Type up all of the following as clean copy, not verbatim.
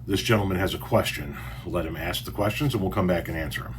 This gentleman has a question. We'll let him ask the questions and we'll come back and answer them.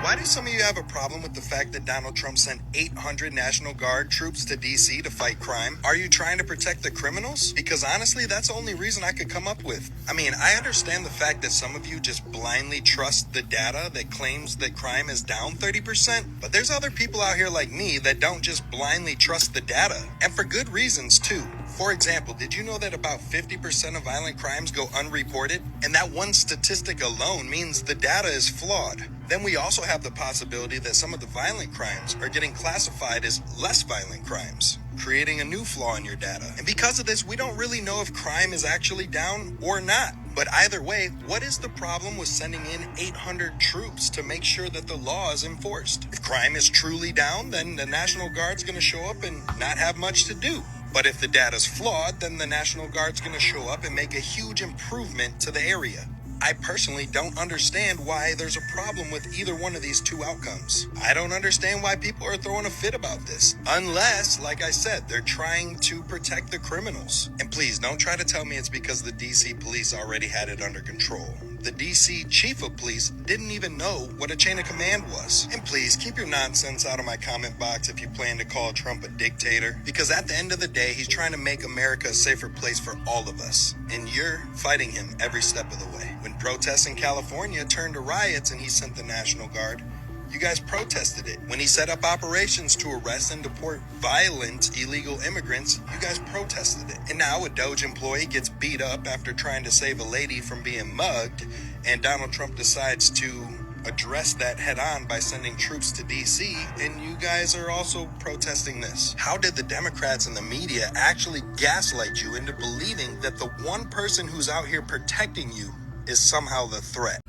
Why do some of you have a problem with the fact that Donald Trump sent 800 National Guard troops to D.C. to fight crime? Are you trying to protect the criminals? Because honestly, that's the only reason I could come up with. I mean, I understand the fact that some of you just blindly trust the data that claims that crime is down 30%, but there's other people out here like me that don't just blindly trust the data, and for good reasons too. For example, did you know that about 50% of violent crimes go unreported? And that one statistic alone means the data is flawed. Then we also have the possibility that some of the violent crimes are getting classified as less violent crimes, creating a new flaw in your data. And because of this, we don't really know if crime is actually down or not. But either way, what is the problem with sending in 800 troops to make sure that the law is enforced? If crime is truly down, then the National Guard's going to show up and not have much to do. But if the data's flawed, then the National Guard's going to show up and make a huge improvement to the area. I personally don't understand why there's a problem with either one of these two outcomes. I don't understand why people are throwing a fit about this. Unless, like I said, they're trying to protect the criminals. And please, don't try to tell me it's because the DC police already had it under control. The DC chief of police didn't even know what a chain of command was. And please, keep your nonsense out of my comment box if you plan to call Trump a dictator. Because at the end of the day, he's trying to make America a safer place for all of us. And you're fighting him every step of the way. When protests in California turned to riots and he sent the National Guard, you guys protested it. When he set up operations to arrest and deport violent illegal immigrants, you guys protested it. And now a Doge employee gets beat up after trying to save a lady from being mugged, and Donald Trump decides to address that head on by sending troops to DC, and you guys are also protesting this. How did the Democrats and the media actually gaslight you into believing that the one person who's out here protecting you is somehow the threat?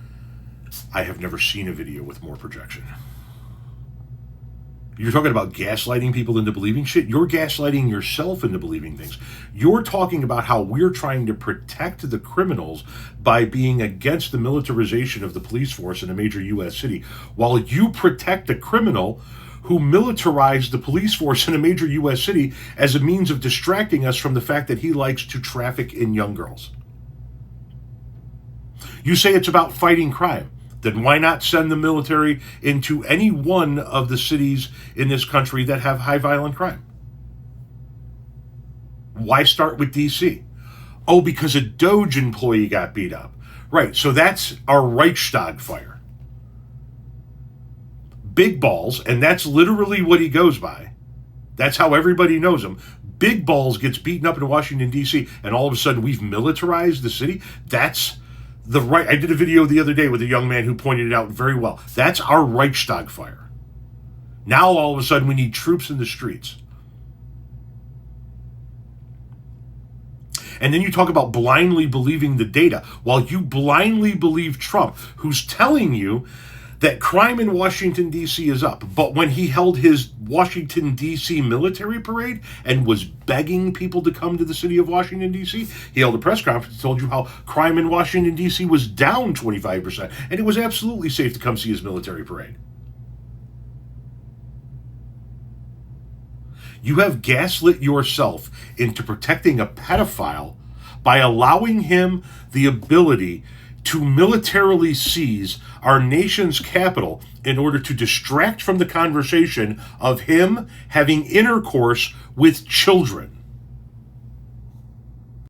I have never seen a video with more projection. You're talking about gaslighting people into believing shit. You're gaslighting yourself into believing things. You're talking about how we're trying to protect the criminals by being against the militarization of the police force in a major U.S. city, while you protect a criminal who militarized the police force in a major U.S. city as a means of distracting us from the fact that he likes to traffic in young girls. You say it's about fighting crime. Then why not send the military into any one of the cities in this country that have high violent crime? Why start with D.C.? Oh, because a Doge employee got beat up. Right, so that's our Reichstag fire. Big Balls, and that's literally what he goes by. That's how everybody knows him. Big Balls gets beaten up in Washington, D.C., and all of a sudden we've militarized the city. That's the right. I did a video the other day with a young man who pointed it out very well. That's our Reichstag fire. Now all of a sudden we need troops in the streets. And then you talk about blindly believing the data, while you blindly believe Trump, who's telling you that crime in Washington, D.C. is up. But when he held his Washington, D.C. military parade and was begging people to come to the city of Washington, D.C., he held a press conference and told you how crime in Washington, D.C. was down 25%. And it was absolutely safe to come see his military parade. You have gaslit yourself into protecting a pedophile by allowing him the ability to militarily seize our nation's capital in order to distract from the conversation of him having intercourse with children.